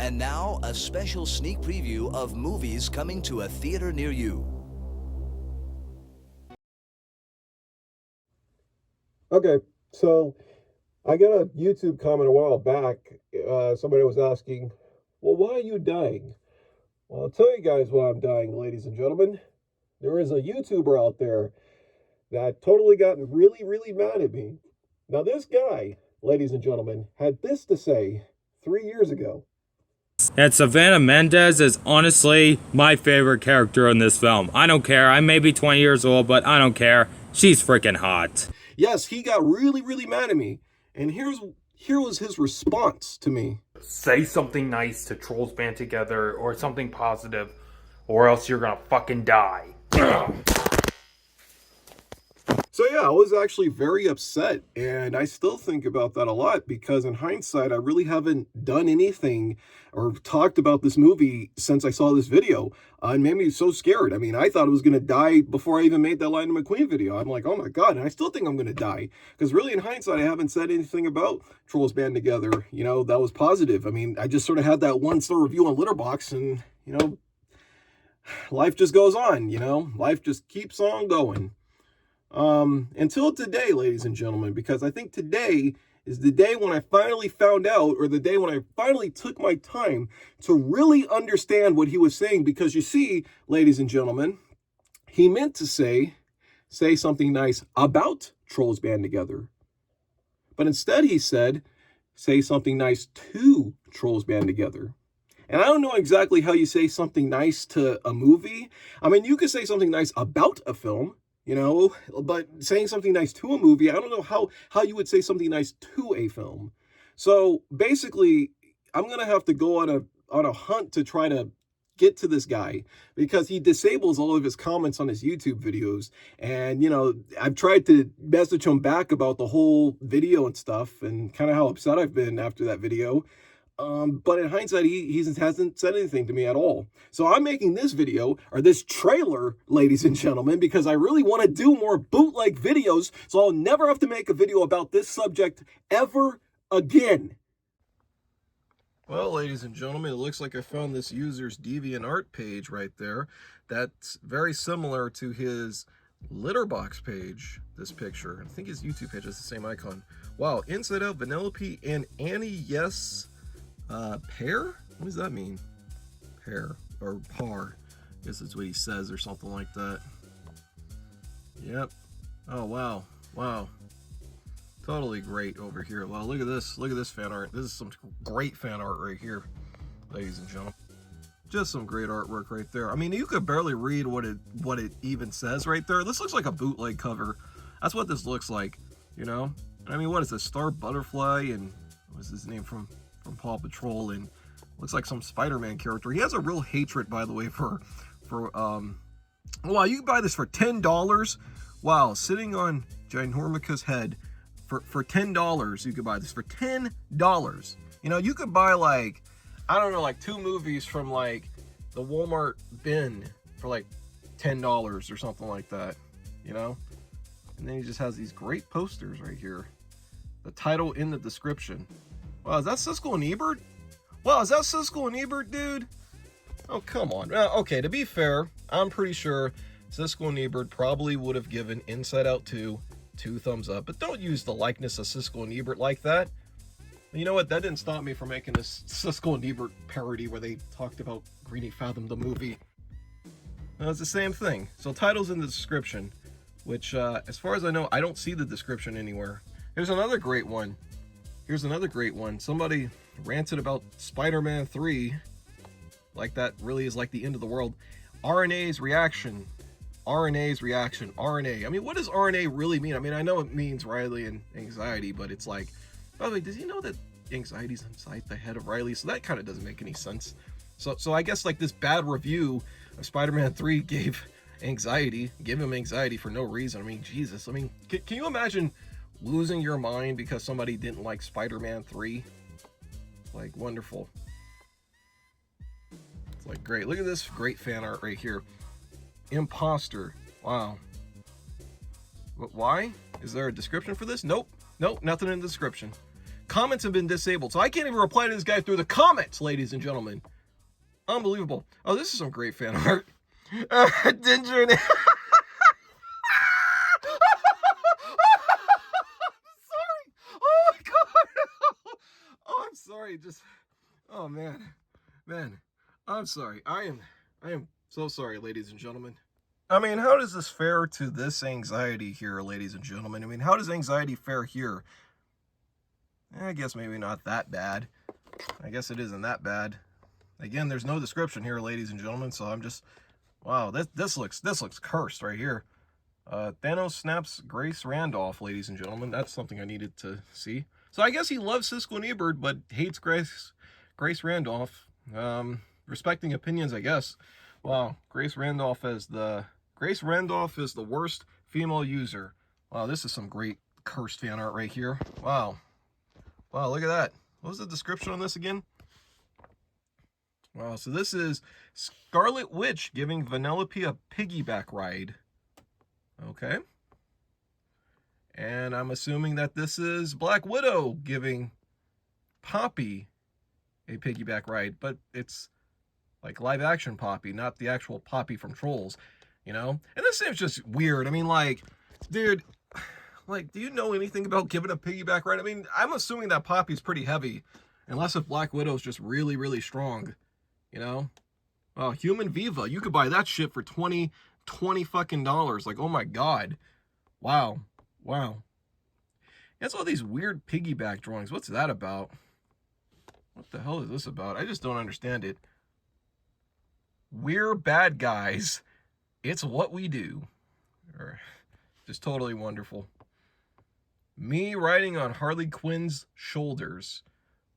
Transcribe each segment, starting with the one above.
And now, a special sneak preview of movies coming to a theater near you. Okay, so I got a YouTube comment a while back. Somebody was asking, well, why are you dying? Well, I'll tell you guys why I'm dying, ladies and gentlemen. There is a YouTuber out there that totally got really, really mad at me. Now, this guy, ladies and gentlemen, had this to say 3 years ago. And Savannah Mendez is honestly my favorite character in this film. I don't care. I may be 20 years old, but I don't care. She's freaking hot. Yes, he got really, really mad at me. And here was his response to me. Say something nice to Trolls Band Together or something positive, or else you're gonna fucking die. So yeah, I was actually very upset, and I still think about that a lot because in hindsight, I really haven't done anything or talked about this movie since I saw this video. It made me so scared. I mean, I thought I was going to die before I even made that Lightning McQueen video. I'm like, oh my God, and I still think I'm going to die because really in hindsight, I haven't said anything about Trolls Band Together. You know, that was positive. I mean, I just sort of had that one-star review on Letterboxd and, you know, life just goes on, you know, life just keeps on going. Until today, ladies and gentlemen, because I think today is the day when I finally found out, or the day when I finally took my time to really understand what he was saying. Because you see, ladies and gentlemen, he meant to say something nice about Trolls Band Together. But instead he said, say something nice to Trolls Band Together. And I don't know exactly how you say something nice to a movie. I mean, you could say something nice about a film, you know, but saying something nice to a movie, I don't know how you would say something nice to a film. So basically, I'm going to have to go on a hunt to try to get to this guy because he disables all of his comments on his YouTube videos. And, you know, I've tried to message him back about the whole video and stuff and kind of how upset I've been after that video. But in hindsight, he hasn't said anything to me at all. So I'm making this video, or this trailer, ladies and gentlemen, because I really want to do more bootleg videos, so I'll never have to make a video about this subject ever again. Well, ladies and gentlemen, it looks like I found this user's DeviantArt page right there. That's very similar to his Letterboxd page, this picture. I think his YouTube page has the same icon. Wow, Inside Out, Vanellope, and Annie, yes. Pair? What does that mean? Pair or par? I guess that's what he says or something like that. Yep. Oh wow. Wow. Totally great over here. Wow, look at this. Look at this fan art. This is some great fan art right here, ladies and gentlemen. Just some great artwork right there. I mean, you could barely read what it even says right there. This looks like a bootleg cover. That's what this looks like, you know? I mean, what is this? Star Butterfly and what's his name from Paw Patrol, and looks like some Spider-Man character. He has a real hatred, by the way, for wow, you can buy this for $10. Wow, sitting on Ginormica's head for $10. You could buy this for $10. You know, you could buy like, I don't know, like 2 movies from like the Walmart bin for like $10 or something like that, you know? And then he just has these great posters right here. The title in the description. Wow, is that Siskel and Ebert? Wow, is that Siskel and Ebert, dude? Oh, come on. Okay, to be fair, I'm pretty sure Siskel and Ebert probably would have given Inside Out 2 2 thumbs up. But don't use the likeness of Siskel and Ebert like that. You know what? That didn't stop me from making this Siskel and Ebert parody where they talked about Greenie Fathom the movie. No, it's the same thing. So title's in the description, which, as far as I know, I don't see the description anywhere. Here's another great one. Here's another great one. Somebody ranted about Spider-Man 3 like that really is like the end of the world. RNA's reaction. RNA's reaction. RNA. I mean, what does RNA really mean? I mean, I know it means Riley and anxiety, but it's like, by the way, does he know that anxiety's inside the head of Riley? So that kind of doesn't make any sense. So I guess like this bad review of Spider-Man 3 gave him anxiety for no reason. I mean, Jesus. I mean, can you imagine losing your mind because somebody didn't like Spider-Man 3? Like, wonderful. It's like, great. Look at this great fan art right here. Imposter. Wow. But why? Is there a description for this? Nope. Nope, nothing in the description. Comments have been disabled, so I can't even reply to this guy through the comments, ladies and gentlemen. Unbelievable. Oh, this is some great fan art. Ginger and... Sorry, just, oh man, I'm sorry. I am so sorry, ladies and gentlemen. I mean, how does this fare to this anxiety here, ladies and gentlemen? I mean, how does anxiety fare here? I guess maybe not that bad. I guess it isn't that bad. Again, there's no description here, ladies and gentlemen, so I'm just, wow, this looks cursed right here. Thanos snaps Grace Randolph, ladies and gentlemen. That's something I needed to see. So I guess he loves Siskel and Ebert, but hates Grace Randolph. Respecting opinions, I guess. Wow, Grace Randolph is the worst female user. Wow, this is some great cursed fan art right here. Wow, look at that. What was the description on this again? Wow, so this is Scarlet Witch giving Vanellope a piggyback ride. Okay. And I'm assuming that this is Black Widow giving Poppy a piggyback ride, but it's like live action Poppy, not the actual Poppy from Trolls, you know? And this seems just weird. I mean, like, dude, like, do you know anything about giving a piggyback ride? I mean, I'm assuming that Poppy's pretty heavy, unless if Black Widow's just really, really strong, you know? Oh, Human Viva, you could buy that shit for $20 fucking dollars. Like, oh my God. Wow. That's all these weird piggyback drawings. What's that about? What the hell is this about? I just don't understand it. We're bad guys. It's what we do. Just totally wonderful. Me riding on Harley Quinn's shoulders,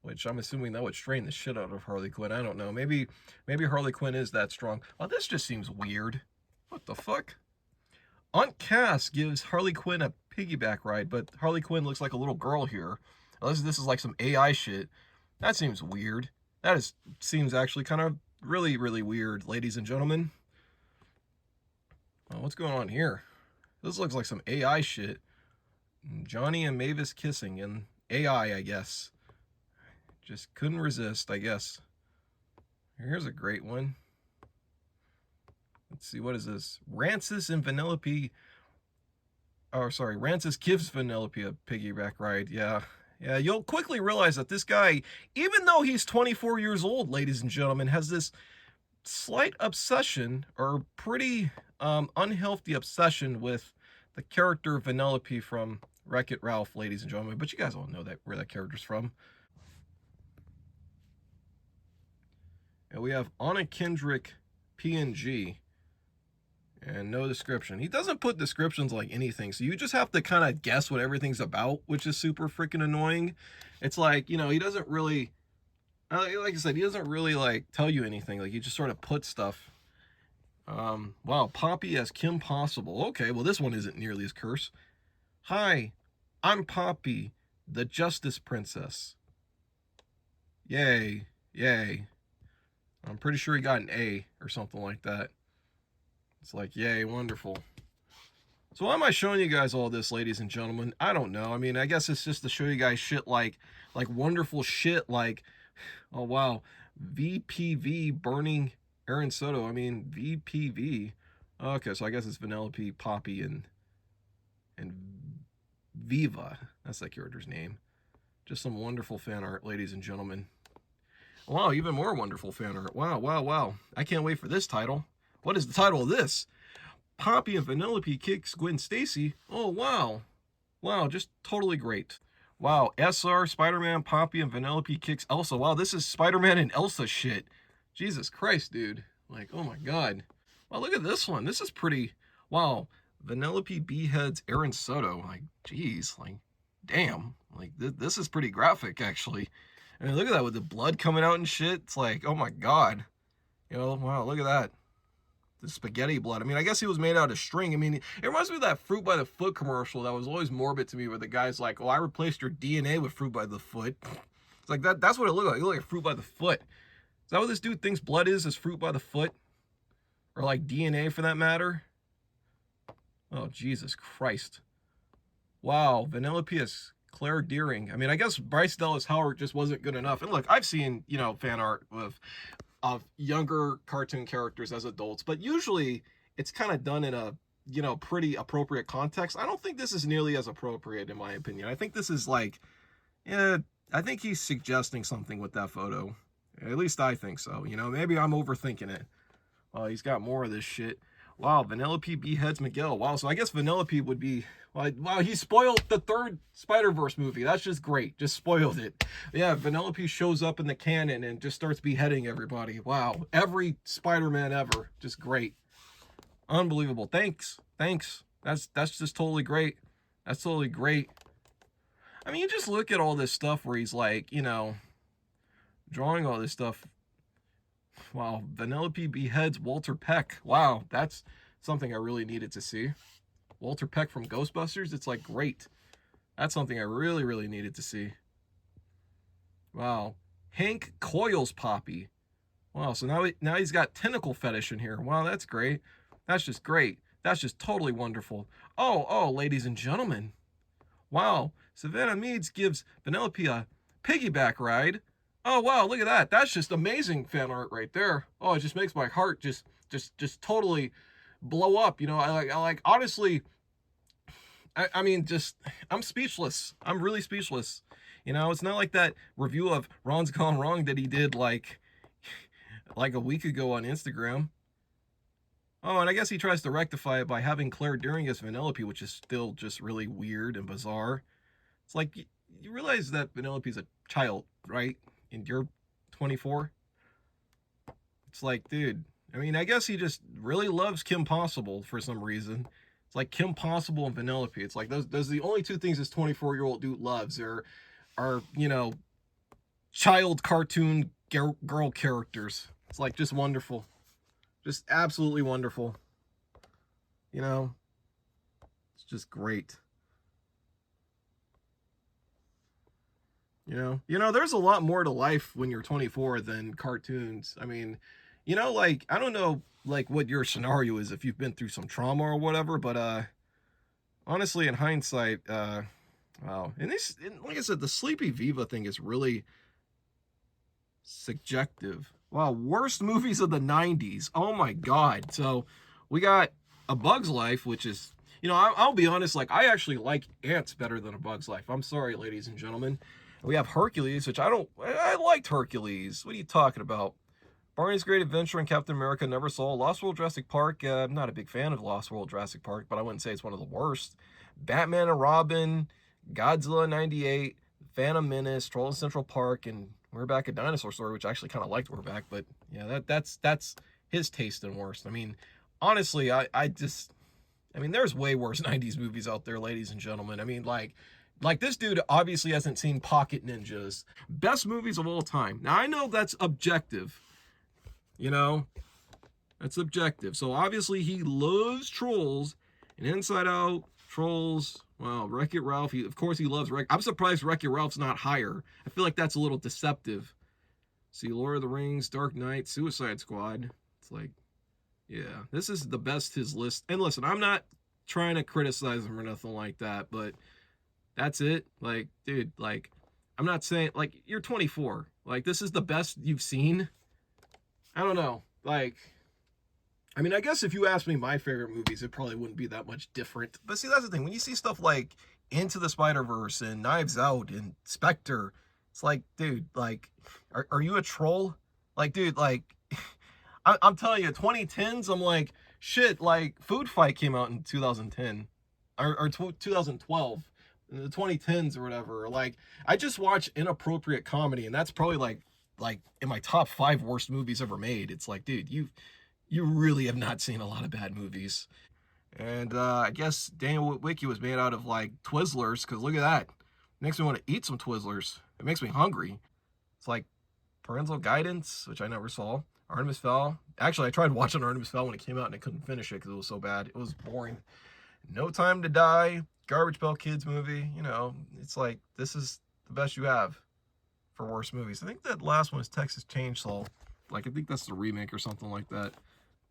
which I'm assuming that would strain the shit out of Harley Quinn. I don't know. Maybe Harley Quinn is that strong. Oh, this just seems weird. What the fuck? Aunt Cass gives Harley Quinn a piggyback ride, but Harley Quinn looks like a little girl here. Unless this is like some AI shit. That seems weird. Seems actually kind of really, really weird, ladies and gentlemen. Oh, what's going on here? This looks like some AI shit. Johnny and Mavis kissing, and AI, I guess. Just couldn't resist, I guess. Here's a great one. Let's see, what is this? Rancis and Vanellope. Oh, sorry. Rancis gives Vanellope a piggyback ride. Yeah, you'll quickly realize that this guy, even though he's 24 years old, ladies and gentlemen, has this slight obsession, or pretty unhealthy obsession with the character Vanellope from Wreck-It Ralph, ladies and gentlemen. But you guys all know where that character's from. And we have Anna Kendrick PNG. And no description. He doesn't put descriptions like anything, so you just have to kind of guess what everything's about, which is super freaking annoying. It's like, you know, he doesn't really, like I said, he doesn't really like tell you anything. Like, he just sort of puts stuff. Wow, Poppy as Kim Possible. Okay, well, this one isn't nearly as cursed. Hi, I'm Poppy, the Justice Princess. Yay. I'm pretty sure he got an A or something like that. It's like, yay, wonderful. So why am I showing you guys all this, ladies and gentlemen? I don't know. I mean, I guess it's just to show you guys shit like wonderful shit like, oh, wow, VPV burning Aaron Soto. I mean, VPV. Okay, so I guess it's Vanellope, Poppy, and Viva. That's that character's name. Just some wonderful fan art, ladies and gentlemen. Wow, even more wonderful fan art. Wow. I can't wait for this title. What is the title of this? Poppy and Vanellope kicks Gwen Stacy. Oh, wow, just totally great. Wow, SR, Spider-Man, Poppy, and Vanellope kicks Elsa. Wow, this is Spider-Man and Elsa shit. Jesus Christ, dude. Like, oh my God. Wow, look at this one. This is pretty, wow. Vanellope beheads Aaron Soto. Like, geez, like, damn. Like, this is pretty graphic, actually. I mean, look at that with the blood coming out and shit. It's like, oh my God. You know, wow, look at that. The spaghetti blood. I mean, I guess he was made out of string. I mean, it reminds me of that Fruit by the Foot commercial that was always morbid to me, where the guy's like, oh, I replaced your DNA with Fruit by the Foot. It's like that's what it looked like. It looked like Fruit by the Foot. Is that what this dude thinks blood is Fruit by the Foot? Or like DNA for that matter? Oh, Jesus Christ. Wow, Vanellope has Claire Dearing. I mean, I guess Bryce Dallas Howard just wasn't good enough. And look, I've seen, fan art of younger cartoon characters as adults, but usually it's kind of done in a, pretty appropriate context. I don't think this is nearly as appropriate, in my opinion. I think this is like, I think he's suggesting something with that photo. At least I think so. Maybe I'm overthinking it. He's got more of this shit. Wow, Vanellope beheads Miguel. Wow, so I guess Vanellope would be... Wow, he spoiled the third Spider-Verse movie. That's just great. Just spoiled it. Yeah, Vanellope shows up in the canon and just starts beheading everybody. Wow, every Spider-Man ever. Just great. Unbelievable. Thanks. That's just totally great. That's totally great. I mean, you just look at all this stuff where he's like, drawing all this stuff. Wow, Vanellope beheads Walter Peck. Wow, that's something I really needed to see. Walter Peck from Ghostbusters, it's like great. That's something I really, really needed to see. Wow, Hank coils Poppy. Wow, so now he's got tentacle fetish in here. Wow, that's great. That's just great. That's just totally wonderful. Oh, ladies and gentlemen. Wow, Savannah Meads gives Vanellope a piggyback ride. Oh, wow, look at that. That's just amazing fan art right there. Oh, it just makes my heart just totally blow up. I like honestly, I mean, I'm speechless. I'm really speechless. It's not like that review of Ron's Gone Wrong that he did like a week ago on Instagram. Oh, and I guess he tries to rectify it by having Claire Dearing as Vanellope, which is still just really weird and bizarre. It's like, you realize that Vanellope's a child, right? And you're 24. It's like, dude, I mean, I guess he just really loves Kim Possible for some reason. It's like Kim Possible and Vanellope. It's like those are the only two things this 24-year-old dude loves. Are child cartoon girl characters. It's like just wonderful. Just absolutely wonderful. It's just great. There's a lot more to life when you're 24 than cartoons. I mean, like, I don't know, like, what your scenario is if you've been through some trauma or whatever, but, honestly, in hindsight, wow. And like I said, the Sleepy Viva thing is really subjective. Wow, worst movies of the 90s. Oh my God. So, we got A Bug's Life, which is, I'll be honest, like, I actually like Ants better than A Bug's Life. I'm sorry, ladies and gentlemen. We have Hercules, which I liked Hercules. What are you talking about? Barney's Great Adventure and Captain America never saw. Lost World Jurassic Park, I'm not a big fan of Lost World Jurassic Park, but I wouldn't say it's one of the worst. Batman and Robin, Godzilla 98, Phantom Menace, Troll in Central Park, and We're Back, a Dinosaur Story, which I actually kind of liked We're Back, but yeah, that's his taste in worst. I mean, honestly, I mean, there's way worse 90s movies out there, ladies and gentlemen. I mean, like this dude obviously hasn't seen Pocket Ninjas. Best movies of all time. Now, I know that's objective. That's objective. So, obviously, he loves Trolls and Inside Out, Trolls, wow, Wreck-It Ralph. Of course, he loves I'm surprised Wreck-It Ralph's not higher. I feel like that's a little deceptive. See, Lord of the Rings, Dark Knight, Suicide Squad. It's like, yeah, this is the best his list. And listen, I'm not trying to criticize him or nothing like that, but that's it. Like, dude, like, I'm not saying, like, you're 24. Like, this is the best you've seen. I don't know. Like, I mean, I guess if you asked me my favorite movies, it probably wouldn't be that much different. But see, that's the thing. When you see stuff like Into the Spider-Verse and Knives Out and Spectre, it's like, dude, like, are you a troll? Like, dude, like, I'm telling you, 2010s, I'm like, shit, like, Food Fight came out in 2010. Or 2012. In the 2010s or whatever. Like, I just watch inappropriate comedy, and that's probably like in my top 5 worst movies ever made. It's like, dude, you really have not seen a lot of bad movies. And I guess Daniel Witwicky was made out of like Twizzlers, because look at that. Makes me want to eat some Twizzlers. It makes me hungry. It's like Parental Guidance, which I never saw. Artemis Fowl. Actually, I tried watching Artemis Fowl when it came out, and I couldn't finish it because it was so bad. It was boring. No Time to Die. Garbage Pail Kids movie. It's like, this is the best you have for worst movies. I think that last one is Texas Chainsaw. Like, I think that's the remake or something like that.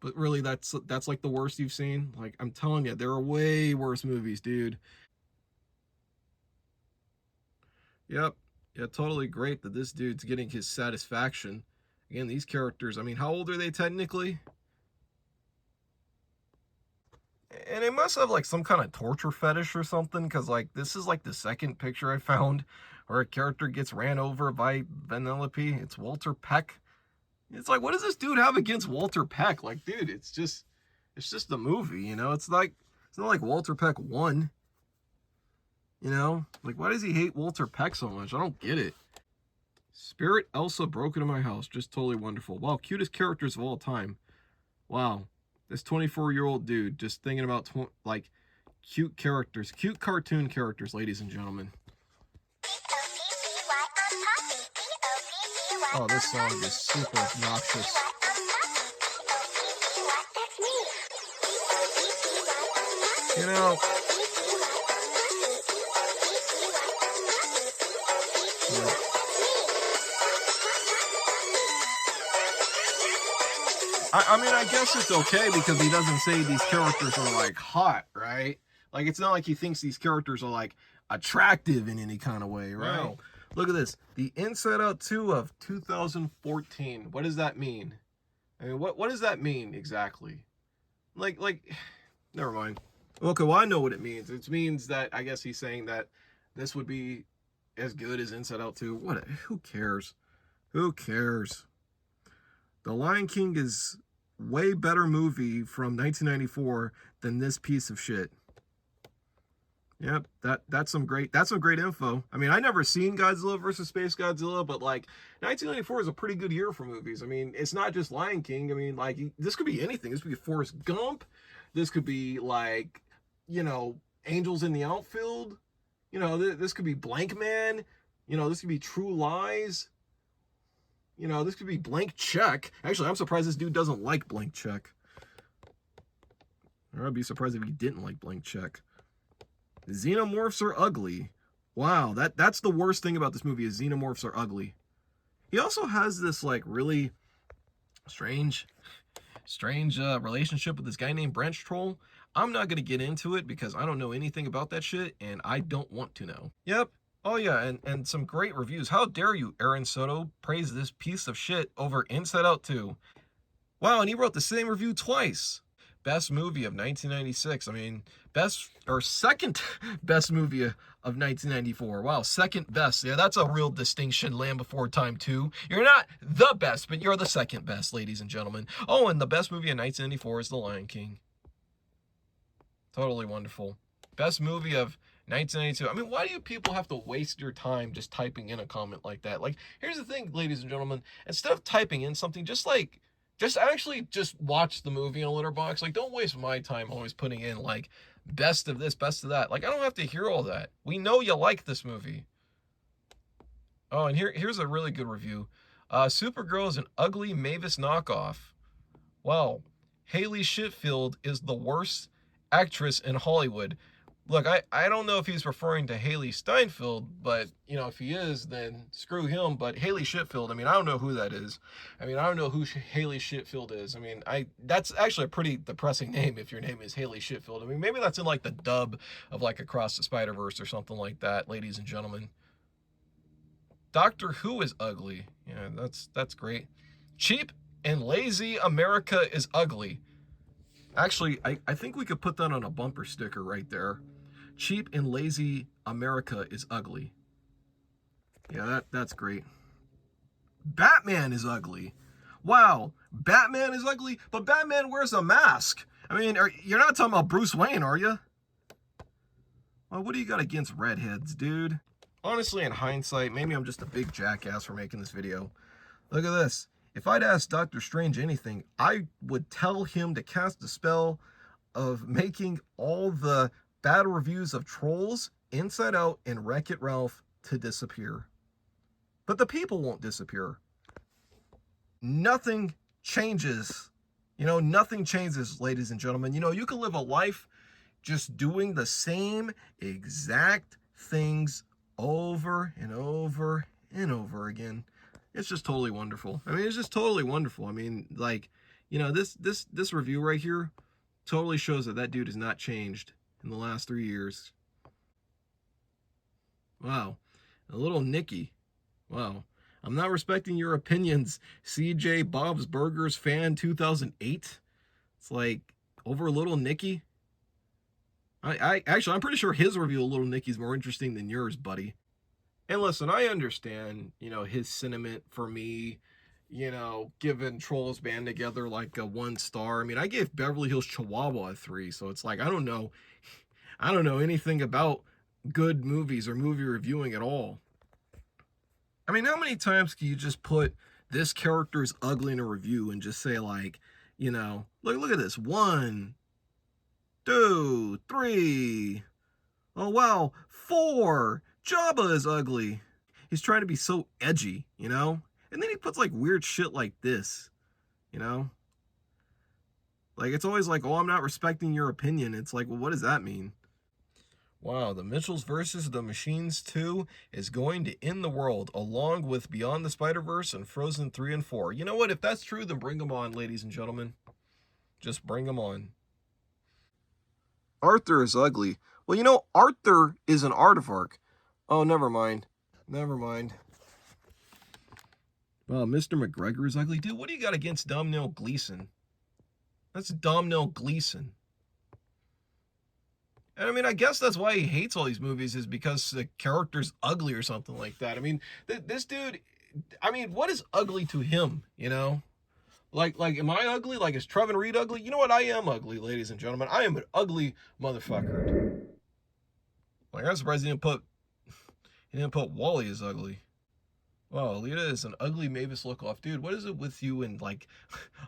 But really, that's like the worst you've seen. Like, I'm telling you, there are way worse movies, dude. Yep. Yeah, totally great that this dude's getting his satisfaction. Again, these characters, I mean, how old are they technically? And they must have like some kind of torture fetish or something, because like this is like the second picture I found where a character gets ran over by Vanellope. It's Walter Peck. It's like, what does this dude have against Walter Peck? Like, dude, it's just a movie, you know? It's not like Walter Peck won. You know? Like, why does he hate Walter Peck so much? I don't get it. Spirit Elsa broke into my house. Just totally wonderful. Wow, cutest characters of all time. Wow. This 24-year-old dude just thinking about, like, cute characters. Cute cartoon characters, ladies and gentlemen. Oh, this song is super obnoxious. You know... I mean, I guess it's okay because he doesn't say these characters are, like, hot, right? Like, it's not like he thinks these characters are, like, attractive in any kind of way, right? No. Look at this. The Inside Out 2 of 2014. What does that mean? I mean, what does that mean exactly? Like, never mind. Okay, well, I know what it means. It means that, I guess he's saying that this would be as good as Inside Out 2. Who cares? Who cares? The Lion King is way better movie from 1994 than this piece of shit. Yep, that's some great info. I mean, I never seen Godzilla versus Space Godzilla, but like 1994 is a pretty good year for movies. I mean, it's not just Lion King. I mean, like, this could be anything. This could be Forrest Gump. This could be like, you know, Angels in the Outfield. You know, this could be Blank Man. You know, this could be True Lies. You know, this could be Blank Check. Actually, I'm surprised this dude doesn't like Blank Check. Or I'd be surprised if he didn't like Blank Check. Xenomorphs are ugly. Wow, that's the worst thing about this movie is xenomorphs are ugly. He also has this like really strange relationship with this guy named Branch Troll. I'm not going to get into it because I don't know anything about that shit and I don't want to know. Yep. Oh yeah, and some great reviews. How dare you, Aaron Soto, praise this piece of shit over Inside Out 2. Wow, and he wrote the same review twice. Best movie of 1996. I mean, second best movie of 1994. Wow, second best. Yeah, that's a real distinction, Land Before Time 2. You're not the best, but you're the second best, ladies and gentlemen. Oh, and the best movie of 1994 is The Lion King. Totally wonderful. Best movie of 1992. I mean, why do you people have to waste your time just typing in a comment like that? Like, here's the thing, ladies and gentlemen. Instead of typing in something, just actually watch the movie in a Letterboxd. Like, don't waste my time always putting in, like, best of this, best of that. Like, I don't have to hear all that. We know you like this movie. Oh, and here's a really good review. Supergirl is an ugly Mavis knockoff. Wow. Haley Shitfield is the worst actress in Hollywood. Look, I don't know if he's referring to Haley Steinfeld, but, you know, if he is, then screw him. But Haley Shitfield, I mean, I don't know who that is. I mean, I don't know who Haley Shitfield is. I mean, that's actually a pretty depressing name if your name is Haley Shitfield. I mean, maybe that's in, like, the dub of, like, Across the Spider-Verse or something like that, ladies and gentlemen. Doctor Who is ugly. Yeah, that's great. Cheap and lazy America is ugly. Actually, I think we could put that on a bumper sticker right there. Cheap and lazy America is ugly. Yeah, that's great. Batman is ugly. Wow, Batman is ugly, but Batman wears a mask. I mean, you're not talking about Bruce Wayne, are you? Well, what do you got against redheads, dude? Honestly, in hindsight, maybe I'm just a big jackass for making this video. Look at this. If I'd asked Doctor Strange anything, I would tell him to cast a spell of making all the bad reviews of Trolls, Inside Out, and Wreck-It Ralph to disappear. But the people won't disappear. Nothing changes. You know, nothing changes, ladies and gentlemen. You know, you can live a life just doing the same exact things over and over and over again. It's just totally wonderful. I mean, it's just totally wonderful. I mean, like, you know, this review right here totally shows that dude has not changed in the last 3 years. Wow. A little Nicky. Wow. I'm not respecting your opinions, CJ Bob's Burgers fan 2008. It's like over Little Nicky. I'm pretty sure his review of Little Nicky's more interesting than yours, buddy. And listen, I understand, his sentiment for me, giving Trolls Band Together like a 1 star. I mean, I gave Beverly Hills Chihuahua a 3, so it's like I don't know anything about good movies or movie reviewing at all. I mean, how many times can you just put this character is ugly in a review and just say like, look at this. 1, 2, 3. Oh wow, 4. Jabba is ugly. He's trying to be so edgy, And then he puts like weird shit like this, Like it's always like, oh, I'm not respecting your opinion. It's like, well, what does that mean? Wow, The Mitchells versus the Machines 2 is going to end the world along with Beyond the Spider-Verse and Frozen 3 and 4. You know what? If that's true, then bring them on, ladies and gentlemen. Just bring them on. Arthur is ugly. Well, Arthur is an aardvark. Oh, never mind. Never mind. Well, Mr. McGregor is ugly. Dude, what do you got against Domhnall Gleeson? That's Domhnall Gleeson. And I mean, I guess that's why he hates all these movies, is because the character's ugly or something like that. I mean, this dude, what is ugly to him, Like, am I ugly? Like, is Trevin Reed ugly? You know what? I am ugly, ladies and gentlemen. I am an ugly motherfucker. Like, I'm surprised he didn't put Wally as ugly. Wow, Alita is an ugly Mavis Lookoff. Dude, what is it with you and, like,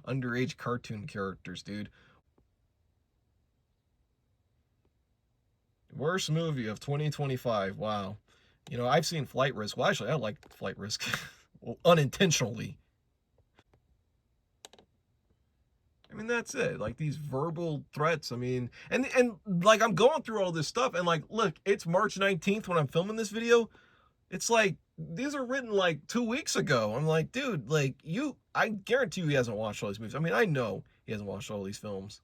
underage cartoon characters, dude? Worst movie of 2025. Wow. I've seen Flight Risk. Well, actually, I like Flight Risk. Well, unintentionally. I mean, that's it. Like, these verbal threats. I mean, and like, I'm going through all this stuff, and like, look, it's March 19th when I'm filming this video. It's like, these are written like 2 weeks ago. I'm like, dude, like, I guarantee you he hasn't watched all these movies. I mean, I know he hasn't watched all these films.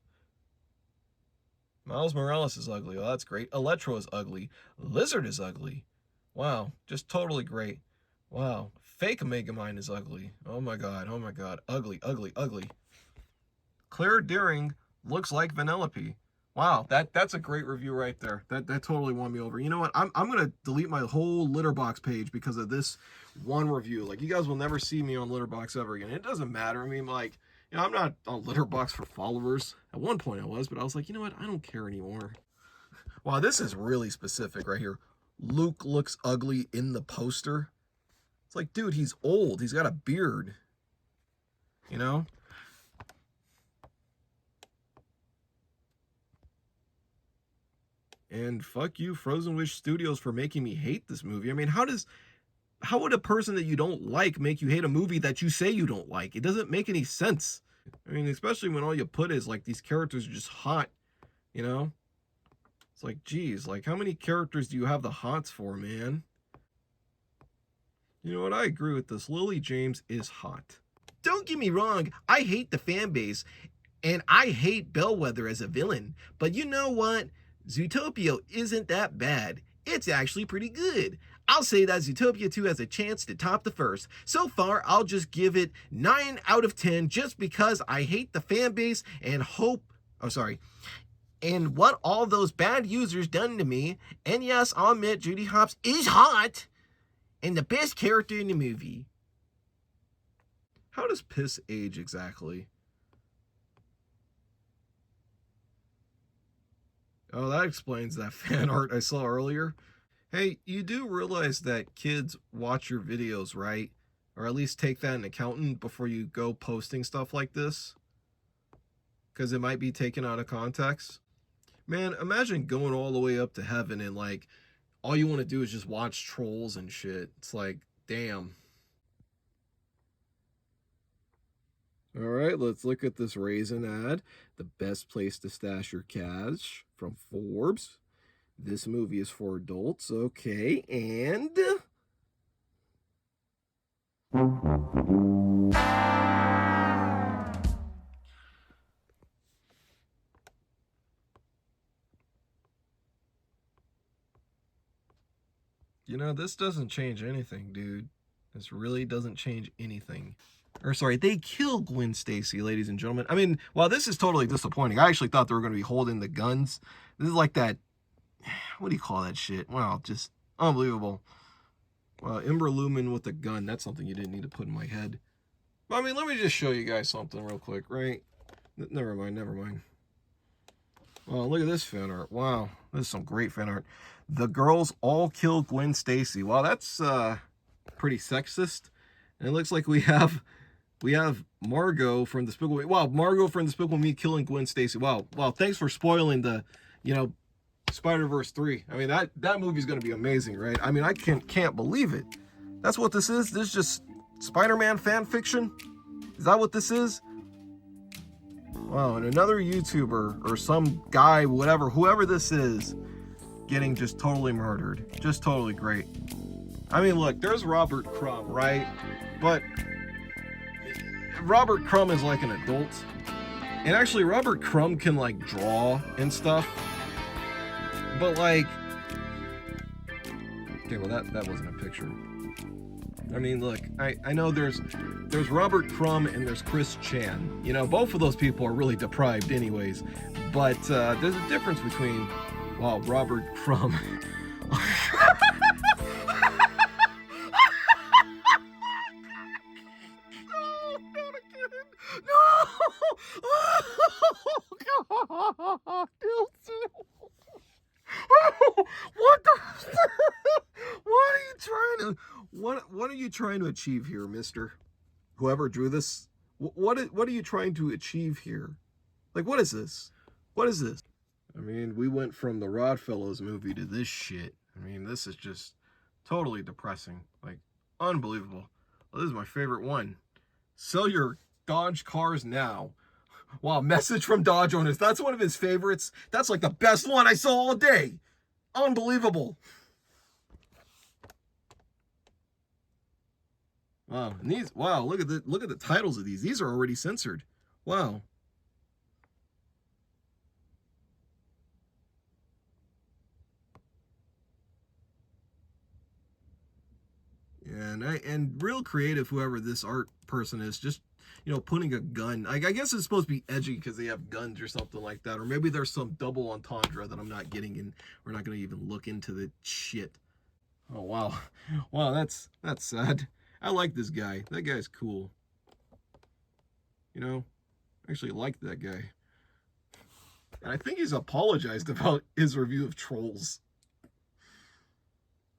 Miles Morales is ugly. Oh, that's great. Electro is ugly. Lizard is ugly. Wow. Just totally great. Wow. Fake Megamind is ugly. Oh my god. Oh my god. Ugly, ugly, ugly. Claire Dearing looks like Vanellope. Wow. That's a great review right there. That totally won me over. You know what? I'm going to delete my whole Litterbox page because of this one review. Like, you guys will never see me on Litterbox ever again. It doesn't matter. I mean, like, I'm not on Litterbox for followers. At one point I was, but I was like, you know what? I don't care anymore. Wow, this is really specific right here. Luke looks ugly in the poster. It's like, dude, he's old. He's got a beard. And fuck you, Frozen Wish Studios, for making me hate this movie. I mean, how would a person that you don't like make you hate a movie that you say you don't like? It doesn't make any sense. I mean, especially when all you put is like these characters are just hot, It's like, geez, like how many characters do you have the hots for, man? You know what? I agree with this. Lily James is hot. Don't get me wrong, I hate the fan base, and I hate Bellwether as a villain. But you know what? Zootopia isn't that bad. It's actually pretty good. I'll say that Zootopia 2 has a chance to top the first. So far, I'll just give it 9 out of 10 just because I hate the fan base and and what all those bad users done to me. And yes, I'll admit Judy Hopps is hot and the best character in the movie. How does piss age exactly? Oh, that explains that fan art I saw earlier. Hey, you do realize that kids watch your videos, right? Or at least take that into account before you go posting stuff like this? Because it might be taken out of context. Man, imagine going all the way up to heaven and like, all you want to do is just watch trolls and shit. It's like, damn. All right, let's look at this raisin ad. The best place to stash your cash from Forbes. This movie is for adults, okay, and... You know, this doesn't change anything, dude. This really doesn't change anything. Or sorry, they kill Gwen Stacy, ladies and gentlemen. I mean, while this is totally disappointing, I actually thought they were going to be holding the guns. This is like that, what do you call that shit? Wow, just unbelievable. Ember Lumen with a gun, that's something you didn't need to put in my head. But, I mean, let me just show you guys something real quick, right? Never mind. Well, look at this fan art. Wow, this is some great fan art. The girls all kill Gwen Stacy. Wow, that's pretty sexist. And it looks like we have Margot from Despicable Me. Wow, Margot from Despicable Me killing Gwen Stacy. Wow, thanks for spoiling the, Spider-Verse 3. I mean, that movie's going to be amazing, right? I mean, I can't believe it. That's what this is? This is just Spider-Man fan fiction? Is that what this is? Wow, and another YouTuber or some guy, whatever, whoever this is, getting just totally murdered. Just totally great. I mean, look, there's Robert Crumb, right? But Robert Crumb is like an adult. And actually, Robert Crumb can, like, draw and stuff. But, like... Okay, well, that wasn't a picture. I mean, look, I know there's Robert Crumb and there's Chris Chan. You know, both of those people are really deprived anyways. But there's a difference between, wow, Robert Crumb. No, not again. No! Oh, God. What the? What are you trying to achieve here, mister? Whoever drew this? What are you trying to achieve here? Like, what is this? What is this? I mean, we went from the Rodfellows movie to this shit. I mean, this is just totally depressing. Like, unbelievable. Well, this is my favorite one. Sell your Dodge cars now. Wow, message from Dodge owners. That's one of his favorites. That's like the best one I saw all day. Unbelievable. Wow, and these, wow, look at the titles of these. These are already censored. Wow. Yeah, and real creative, whoever this art person is, just, putting a gun. I guess it's supposed to be edgy because they have guns or something like that. Or maybe there's some double entendre that I'm not getting, and we're not going to even look into the shit. Oh, wow. Wow, that's sad. I like this guy. That guy's cool. I actually like that guy. And I think he's apologized about his review of Trolls.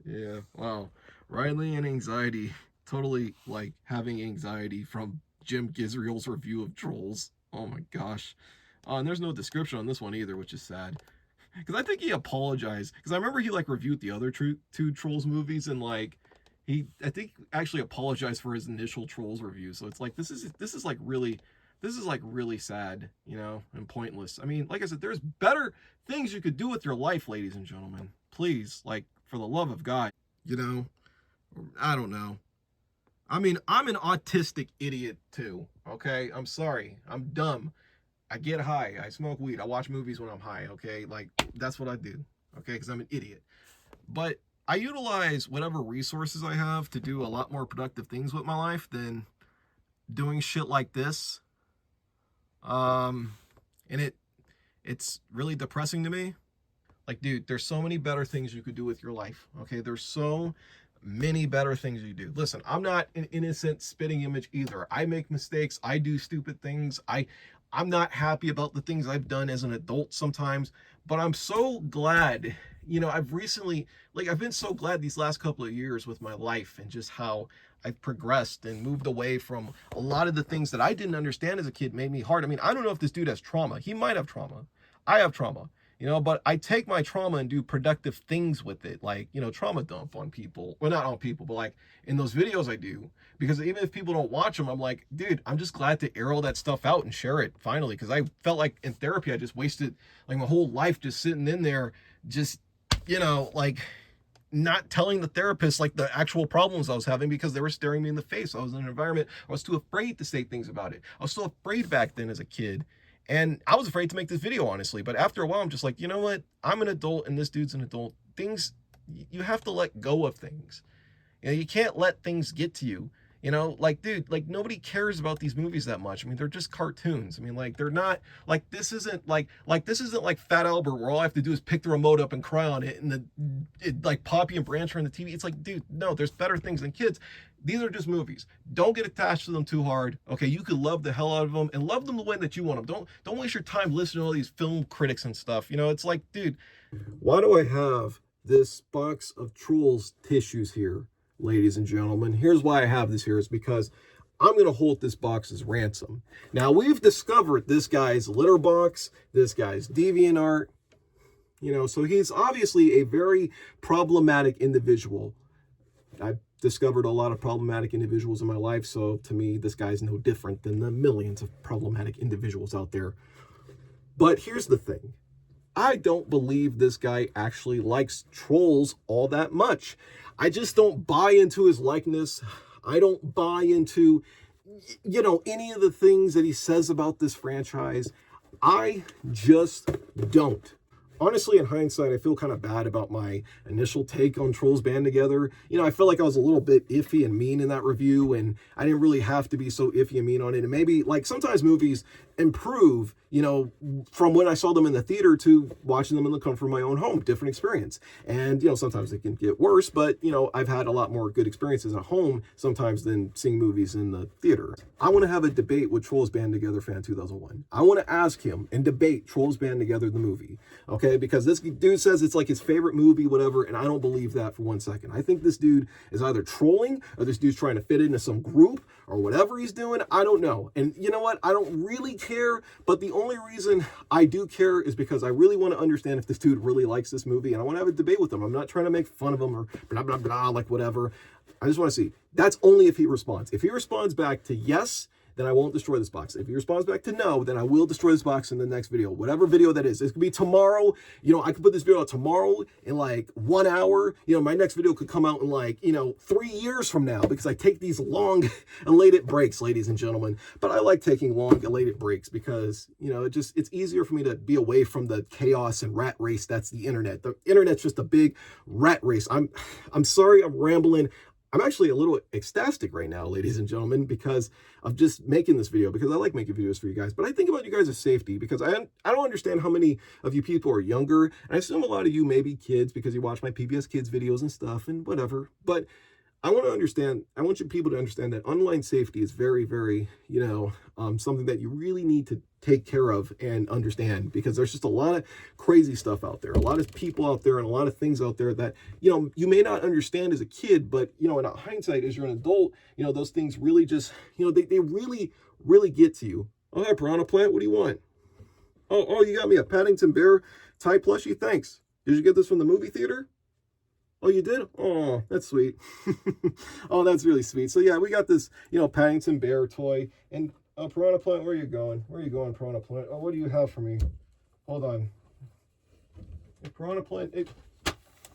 Yeah, wow. Riley and anxiety. Totally, like, having anxiety from Jim Gizriel's review of Trolls. Oh my gosh. And there's no description on this one either, which is sad. Because I think he apologized. Because I remember he, like, reviewed the other two Trolls movies, and, like, I think actually apologized for his initial Trolls review. So it's like, this is like really sad, and pointless. I mean, like I said, there's better things you could do with your life, ladies and gentlemen. Please, like, for the love of God, I don't know. I mean, I'm an autistic idiot too, okay? I'm sorry. I'm dumb. I get high. I smoke weed. I watch movies when I'm high, okay? Like, that's what I do, okay? Because I'm an idiot. But I utilize whatever resources I have to do a lot more productive things with my life than doing shit like this. And it's really depressing to me. Like, dude, there's so many better things you could do with your life, okay? There's so many better things you do. Listen, I'm not an innocent spitting image either. I make mistakes. I do stupid things. I'm not happy about the things I've done as an adult sometimes, but I'm so glad, I've been so glad these last couple of years with my life and just how I've progressed and moved away from a lot of the things that I didn't understand as a kid made me hard. I mean, I don't know if this dude has trauma. He might have trauma. I have trauma. But I take my trauma and do productive things with it. Like, trauma dump on people. Well, not on people, but like in those videos I do. Because even if people don't watch them, I'm like, dude, I'm just glad to air all that stuff out and share it finally. Because I felt like in therapy, I just wasted like my whole life just sitting in there, just, like not telling the therapist like the actual problems I was having because they were staring me in the face. I was in an environment, I was too afraid to say things about it. I was so afraid back then as a kid. And I was afraid to make this video, honestly. But after a while, I'm just like, you know what? I'm an adult and this dude's an adult. Things you have to let go of things. You know, you can't let things get to you. You know, like, dude, like, nobody cares about these movies that much. I mean, they're just cartoons. I mean, like, they're not, like, this isn't like Fat Albert, where all I have to do is pick the remote up and cry on it, and like, Poppy and Branch are on the TV. It's like, dude, no, there's better things than kids. These are just movies. Don't get attached to them too hard. Okay, you could love the hell out of them, and love them the way that you want them. Don't waste your time listening to all these film critics and stuff. You know, it's like, dude, why do I have this box of Trolls tissues here? Ladies and gentlemen, here's why I have this here, is because I'm going to hold this box as ransom. Now, we've discovered this guy's litter box, this guy's DeviantArt, you know, so he's obviously a very problematic individual. I've discovered a lot of problematic individuals in my life, so to me, this guy's no different than the millions of problematic individuals out there. But here's the thing. I don't believe this guy actually likes Trolls all that much. I just don't buy into his likeness. I don't buy into, you know, any of the things that he says about this franchise. I just don't. Honestly, in hindsight, I feel kind of bad about my initial take on Trolls Band Together. You know, I feel like I was a little bit iffy and mean in that review, and I didn't really have to be so iffy and mean on it. And maybe, like, sometimes movies improve, you know, from when I saw them in the theater to watching them in the comfort of my own home. Different experience. And, you know, sometimes it can get worse, but, you know, I've had a lot more good experiences at home sometimes than seeing movies in the theater. I want to have a debate with Trolls Band Together fan 2001. I want to ask him and debate Trolls Band Together, the movie. Okay, because this dude says it's like his favorite movie, whatever, and I don't believe that for 1 second. I think this dude is either trolling, or this dude's trying to fit into some group, or whatever he's doing. I don't know. And you know what? I don't really care, but the only reason I do care is because I really want to understand if this dude really likes this movie, and I want to have a debate with him. I'm not trying to make fun of him or blah, blah, blah, like whatever. I just want to see. That's only if he responds. If he responds back to yes, then I won't destroy this box. If he responds back to no, then I will destroy this box in the next video, whatever video that is. It could be tomorrow. You know, I could put this video out tomorrow in like 1 hour. You know, my next video could come out in like, you know, 3 years from now, because I take these long, elated breaks, ladies and gentlemen. But I like taking long, elated breaks because, you know, it's easier for me to be away from the chaos and rat race that's the internet. The internet's just a big rat race. I'm sorry, I'm rambling. I'm actually a little ecstatic right now, ladies and gentlemen, because of just making this video, because I like making videos for you guys. But I think about you guys' safety, because I don't understand how many of you people are younger. And I assume a lot of you may be kids because you watch my PBS Kids videos and stuff and whatever. But I want you people to understand that online safety is very, very, you know, something that you really need to take care of and understand, because there's just a lot of crazy stuff out there, a lot of people out there, and a lot of things out there that, you know, you may not understand as a kid, but, you know, in hindsight, as you're an adult, you know, those things really just, you know, they really, really get to you. Oh, hi, Piranha Plant, what do you want? Oh, you got me a Paddington Bear tie plushie? Thanks. Did you get this from the movie theater? Oh, you did? Oh, that's sweet. Oh, that's really sweet. So yeah, we got this, you know, Paddington Bear toy. And Piranha Plant, where are you going? Where are you going, Piranha Plant? Oh, what do you have for me? Hold on. Hey, Piranha Plant. Hey.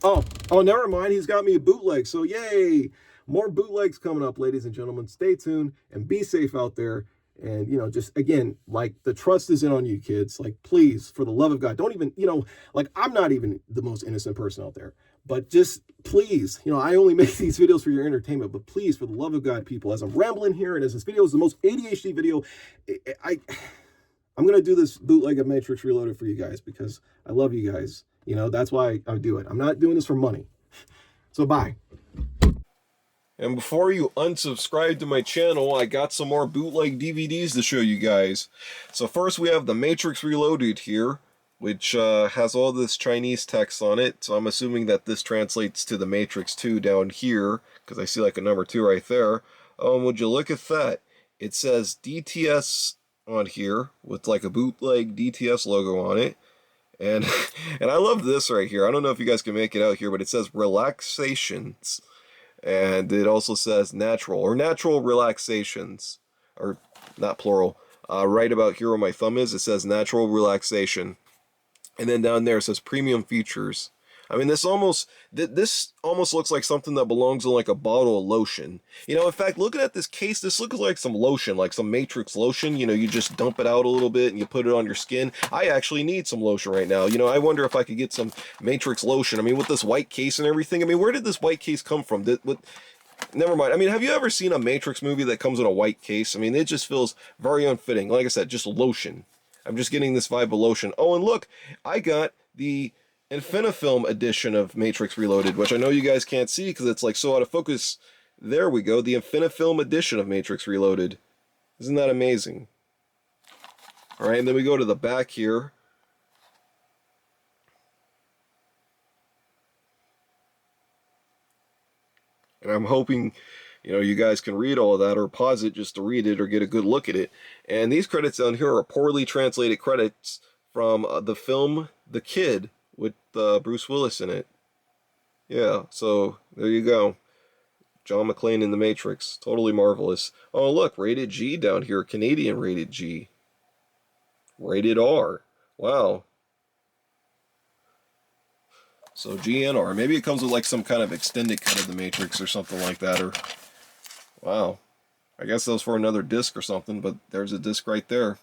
Oh, never mind. He's got me a bootleg. So yay! More bootlegs coming up, ladies and gentlemen. Stay tuned and be safe out there. And, you know, just, again, like, the trust is in on you, kids. Like, please, for the love of God, don't even, you know, like, I'm not even the most innocent person out there. But just, please, you know, I only make these videos for your entertainment. But please, for the love of God, people, as I'm rambling here, and as this video is the most ADHD video, I'm going to do this bootleg of Matrix Reloaded for you guys, because I love you guys. You know, that's why I do it. I'm not doing this for money. So, bye. And before you unsubscribe to my channel, I got some more bootleg DVDs to show you guys. So first we have The Matrix Reloaded here, which has all this Chinese text on it. So I'm assuming that this translates to The Matrix 2 down here, because I see like a number 2 right there. Would you look at that? It says DTS on here with like a bootleg DTS logo on it. And and I love this right here. I don't know if you guys can make it out here, but it says Relaxations. And it also says natural relaxations, or not plural. Right about here where my thumb is, it says natural relaxation. And then down there it says premium features. I mean, this almost looks like something that belongs in like a bottle of lotion. You know, in fact, looking at this case, this looks like some lotion, like some Matrix lotion. You know, you just dump it out a little bit and you put it on your skin. I actually need some lotion right now. You know, I wonder if I could get some Matrix lotion. I mean, with this white case and everything, I mean, where did this white case come from? Never mind. I mean, have you ever seen a Matrix movie that comes in a white case? I mean, it just feels very unfitting. Like I said, just lotion. I'm just getting this vibe of lotion. Oh, and look, I got the Infinifilm edition of Matrix Reloaded, which I know you guys can't see because it's like so out of focus. There we go, the Infinifilm edition of Matrix Reloaded. Isn't that amazing? All right, and then we go to the back here. And I'm hoping, you know, you guys can read all of that or pause it just to read it or get a good look at it. And these credits down here are poorly translated credits from the film The Kid with Bruce Willis in it. Yeah, so there you go. John McClane in The Matrix. Totally marvelous. Oh, look, rated G down here. Canadian rated G. Rated R. Wow. So GNR. Maybe it comes with like some kind of extended cut of The Matrix or something like that. Or wow. I guess that was for another disc or something, but there's a disc right there.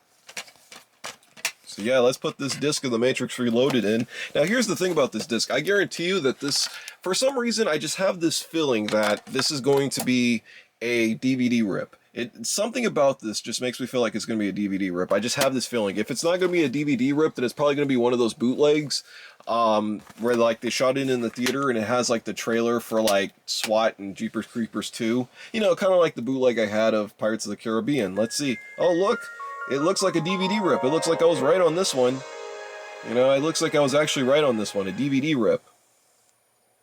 So yeah, let's put this disc of The Matrix Reloaded in. Now here's the thing about this disc. I guarantee you that this, for some reason, I just have this feeling that this is going to be a DVD rip. Something about this just makes me feel like it's going to be a DVD rip. I just have this feeling. If it's not going to be a DVD rip, then it's probably going to be one of those bootlegs where like they shot it in the theater and it has like the trailer for like SWAT and Jeepers Creepers 2. You know, kind of like the bootleg I had of Pirates of the Caribbean. Let's see. Oh, look. It looks like a DVD rip. It looks like I was right on this one. You know, it looks like I was actually right on this one. A DVD rip.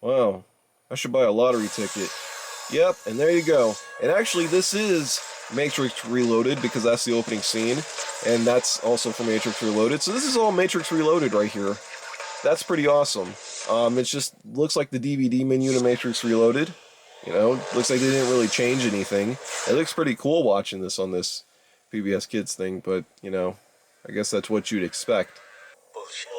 Wow. I should buy a lottery ticket. Yep, and there you go. And actually, this is Matrix Reloaded because that's the opening scene. And that's also for Matrix Reloaded. So this is all Matrix Reloaded right here. That's pretty awesome. It just looks like the DVD menu to Matrix Reloaded. You know, looks like they didn't really change anything. It looks pretty cool watching this on this PBS Kids thing, but, you know, I guess that's what you'd expect. Bullshit.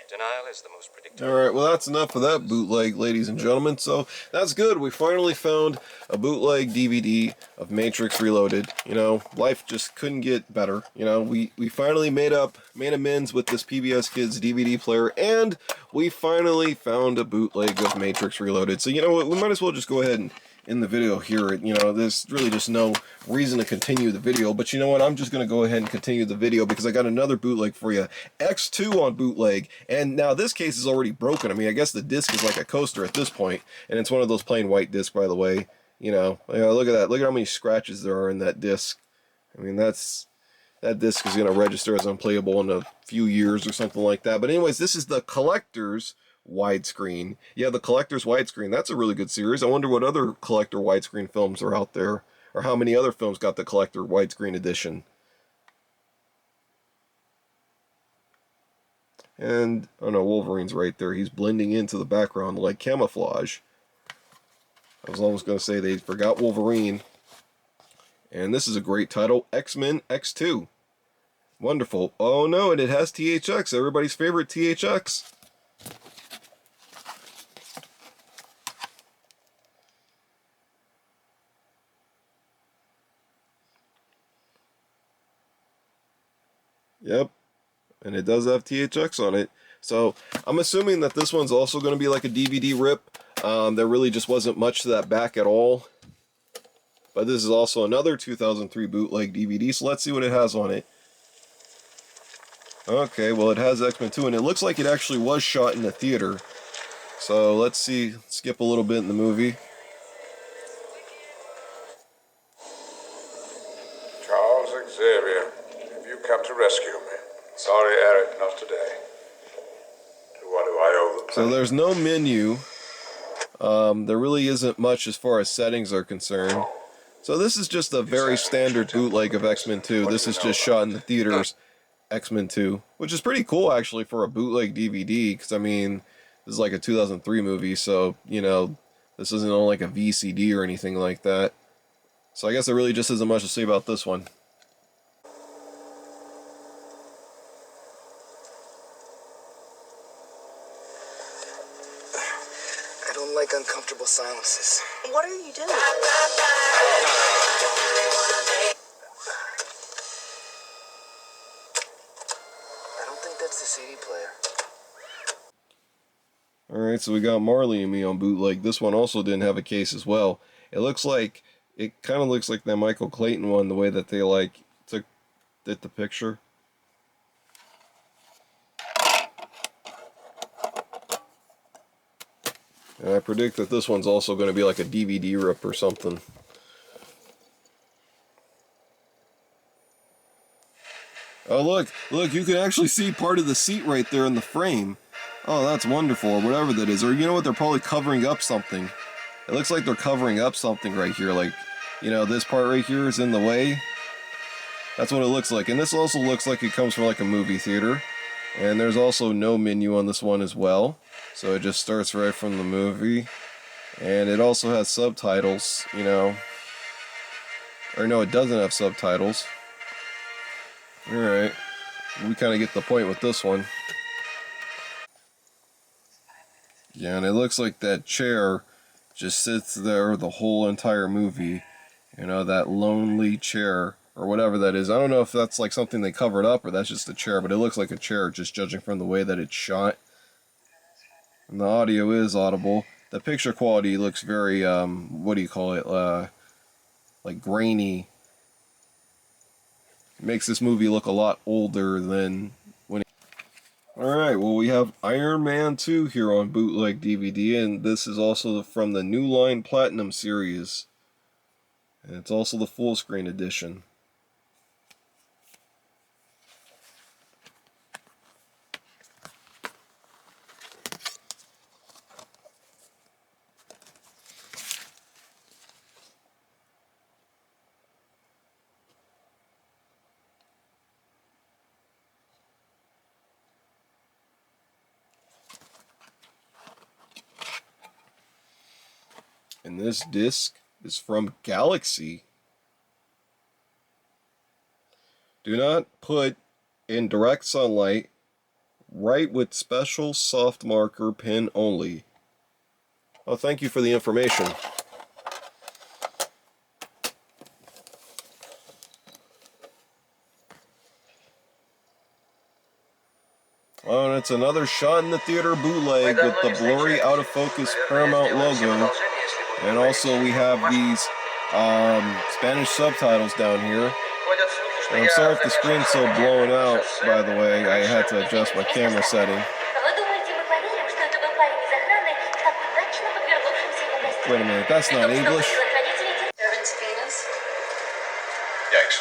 Denial is the most predictable. Alright, well that's enough of that bootleg, ladies and gentlemen. So, that's good. We finally found a bootleg DVD of Matrix Reloaded. You know, life just couldn't get better. You know, we finally made amends with this PBS Kids DVD player, and we finally found a bootleg of Matrix Reloaded. So, you know what, we might as well just go ahead and in the video here. You know, there's really just no reason to continue the video, but you know what, I'm just going to go ahead and continue the video because I got another bootleg for you. X2 on bootleg, and now this case is already broken. I mean, I guess the disc is like a coaster at this point, and it's one of those plain white discs, by the way. You know, look at that. Look at how many scratches there are in that disc. I mean, that disc is going to register as unplayable in a few years or something like that. But anyways, this is the collector's widescreen. Yeah, the collector's widescreen. That's a really good series. I wonder what other collector widescreen films are out there, or how many other films got the collector widescreen edition. And, oh no, Wolverine's right there. He's blending into the background like camouflage. I was almost going to say they forgot Wolverine. And this is a great title, X-Men X2. Wonderful. Oh no, and it has THX, everybody's favorite THX. Yep, and it does have THX on it. So I'm assuming that this one's also going to be like a DVD rip. There really just wasn't much to that back at all. But this is also another 2003 bootleg DVD, so let's see what it has on it. Okay, well it has X-Men 2, and it looks like it actually was shot in a theater. So let's see, skip a little bit in the movie. Charles Xavier, have you come to rescue me? Sorry, Eric, not today. What do I owe them? So there's no menu. There really isn't much as far as settings are concerned. So this is just a very standard bootleg of X-Men 2. This is just shot in the theaters, X-Men 2, which is pretty cool actually for a bootleg DVD, because I mean, this is like a 2003 movie, so, you know, this isn't on like a VCD or anything like that. So I guess there really just isn't much to say about this one. uncomfortable silences. What are you doing? I don't think that's the CD player. Alright, so we got Marley and Me on bootleg. This one also didn't have a case as well. It kind of looks like that Michael Clayton one, the way that they did the picture. And I predict that this one's also going to be like a DVD rip or something. Oh, look, you can actually see part of the seat right there in the frame. Oh, that's wonderful, or whatever that is. Or you know what, they're probably covering up something. It looks like they're covering up something right here. Like, you know, this part right here is in the way. That's what it looks like. And this also looks like it comes from like a movie theater. And there's also no menu on this one as well. So it just starts right from the movie. And it also has subtitles, you know. Or no, it doesn't have subtitles. Alright. We kind of get the point with this one. Yeah, and it looks like that chair just sits there the whole entire movie. You know, that lonely chair, or whatever that is. I don't know if that's like something they covered up, or that's just a chair, but it looks like a chair, just judging from the way that it's shot. And the audio is audible. The picture quality looks very, what do you call it, like grainy. It makes this movie look a lot older than when it... Alright, well we have Iron Man 2 here on bootleg DVD, and this is also from the New Line Platinum series. And it's also the full screen edition. And this disc is from Galaxy. Do not put in direct sunlight. Write with special soft marker pen only. Oh, thank you for the information. Oh, and it's another shot in the theater bootleg with the blurry, out of focus Paramount logo. And also we have these Spanish subtitles down here. And I'm sorry if the screen's so blown out, by the way. I had to adjust my camera setting. Wait a minute, that's not English. Yikes.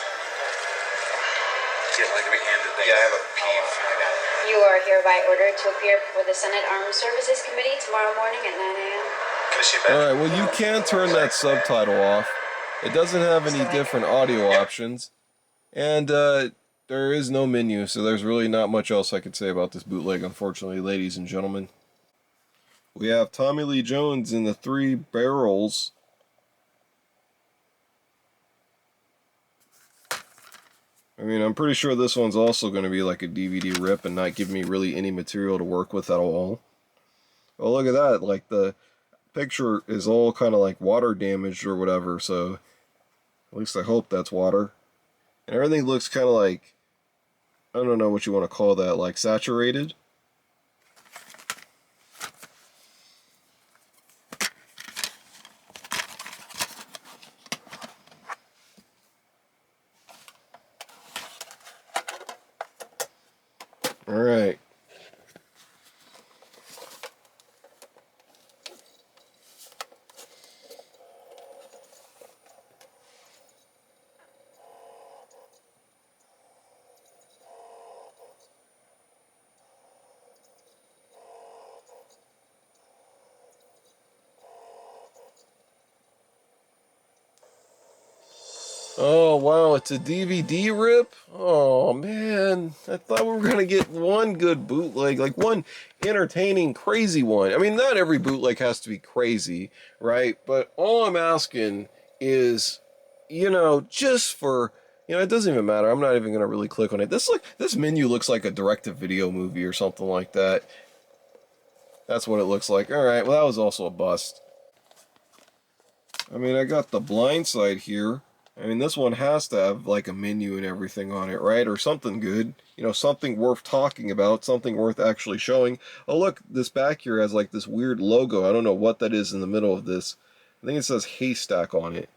Yeah, like we handed things. Yeah, I have a peeve. You are hereby ordered to appear before the Senate Armed Services Committee tomorrow morning at 9 a.m. Alright, well you can turn that subtitle off. It doesn't have any different audio options. And there is no menu, so there's really not much else I could say about this bootleg, unfortunately, ladies and gentlemen. We have Tommy Lee Jones in the Three Barrels. I mean, I'm pretty sure this one's also going to be like a DVD rip and not give me really any material to work with at all. Oh, look at that. Like, the picture is all kind of like water damaged or whatever, so at least I hope that's water. And everything looks kind of like, I don't know what you want to call that, like saturated. All right. Oh, wow, it's a DVD rip? Oh, man. I thought we were going to get one good bootleg, like one entertaining, crazy one. I mean, not every bootleg has to be crazy, right? But all I'm asking is, you know, just for, you know, it doesn't even matter. I'm not even going to really click on it. This menu looks like a direct-to-video movie or something like that. That's what it looks like. All right, well, that was also a bust. I mean, I got The Blind Side here. I mean, this one has to have, like, a menu and everything on it, right? Or something good. You know, something worth talking about, something worth actually showing. Oh, look, this back here has, like, this weird logo. I don't know what that is in the middle of this. I think it says Haystack on it.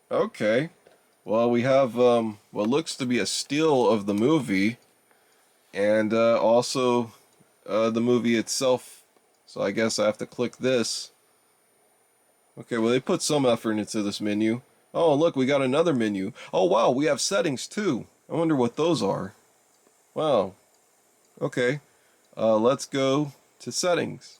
Okay. Well, we have what looks to be a still of the movie, and also the movie itself. So I guess I have to click this. Okay, well, they put some effort into this menu. Oh, look, we got another menu. Oh, wow, we have settings too. I wonder what those are. Wow. Okay. Let's go to settings.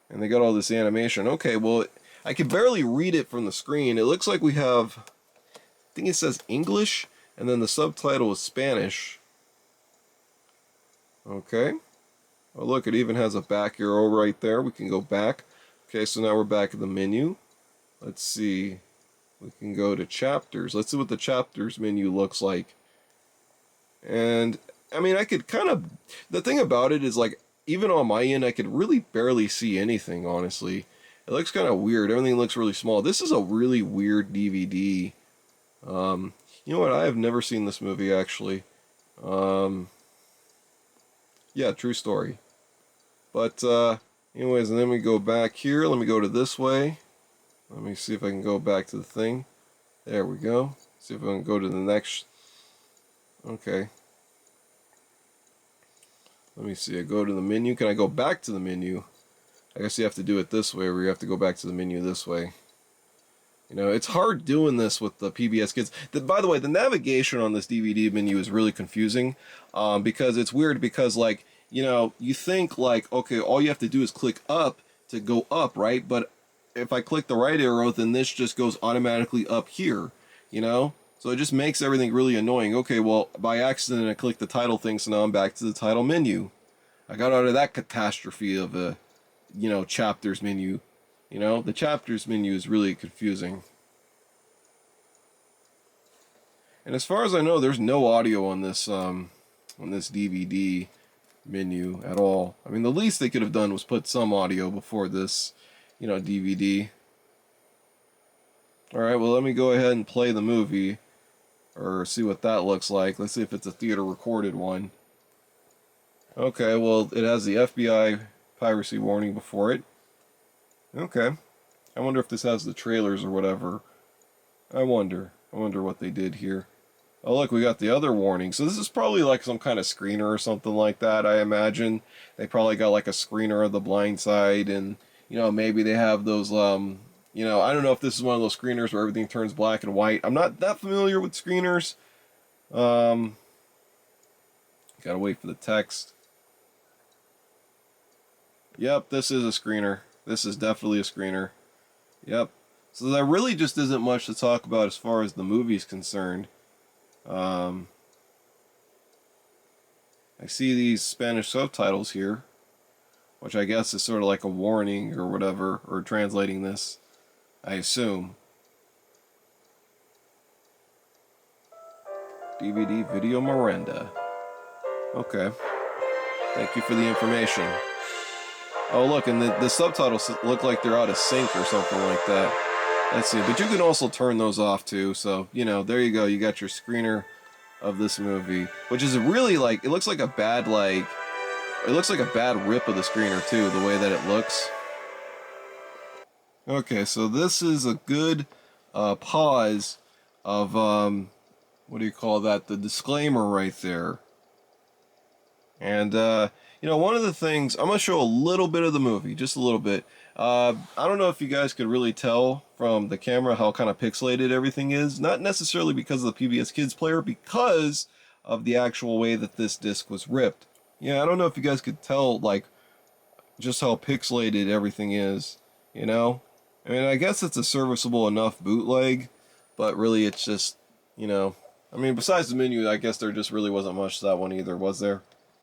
And they got all this animation. Okay, well, I can barely read it from the screen. It looks like we have, I think it says English, and then the subtitle is Spanish. Okay. Oh, look, it even has a back arrow right there. We can go back. Okay, so now we're back at the menu. Let's see. We can go to chapters. Let's see what the chapters menu looks like. And, I mean, I could kind of, the thing about it is, like, even on my end, I could really barely see anything, honestly. It looks kind of weird. Everything looks really small. This is a really weird DVD. You know what? I have never seen this movie, actually. Yeah, true story. But, anyways, and then we go back here. Let me go to this way. Let me see if I can go back to the thing. There we go. See if I can go to the next. Okay. Let me see. I go to the menu. Can I go back to the menu? I guess you have to do it this way, where you have to go back to the menu this way. You know, it's hard doing this with the PBS Kids. By the way, the navigation on this DVD menu is really confusing, because it's weird because, like, you know, you think, like, okay, all you have to do is click up to go up, right? But if I click the right arrow, then this just goes automatically up here, you know? So it just makes everything really annoying. Okay, well, by accident, I clicked the title thing, so now I'm back to the title menu. I got out of that catastrophe of a, you know, chapters menu. You know, the chapters menu is really confusing. And as far as I know, there's no audio on this DVD menu at all. I mean, the least they could have done was put some audio before this, you know, DVD. Alright, well, let me go ahead and play the movie, or see what that looks like. Let's see if it's a theater recorded one. Okay, well, it has the FBI piracy warning before it. Okay. I wonder if this has the trailers or whatever. I wonder what they did here. Oh, look, we got the other warning. So this is probably like some kind of screener or something like that, I imagine. They probably got like a screener of The Blind Side, and, you know, maybe they have those, you know, I don't know if this is one of those screeners where everything turns black and white. I'm not that familiar with screeners. Gotta wait for the text. Yep, this is a screener. This is definitely a screener. Yep. So there really just isn't much to talk about as far as the movie's concerned. I see these Spanish subtitles here, which I guess is sort of like a warning or whatever, or translating this, I assume. DVD Video Miranda. Okay. Thank you for the information. Oh, look, and the subtitles look like they're out of sync or something like that. Let's see, but you can also turn those off too, so, you know, there you go, you got your screener of this movie, which is really, like, it looks like a bad, like, it looks like a bad rip of the screener too, the way that it looks. Okay, so this is a good pause of, what do you call that, the disclaimer right there. And, you know, one of the things, I'm going to show a little bit of the movie, just a little bit. I don't know if you guys could really tell from the camera how kind of pixelated everything is. Not necessarily because of the PBS Kids player, because of the actual way that this disc was ripped. Yeah, I don't know if you guys could tell, like, just how pixelated everything is, you know? I mean, I guess it's a serviceable enough bootleg, but really it's just, you know, I mean, besides the menu, I guess there just really wasn't much to that one either, was there?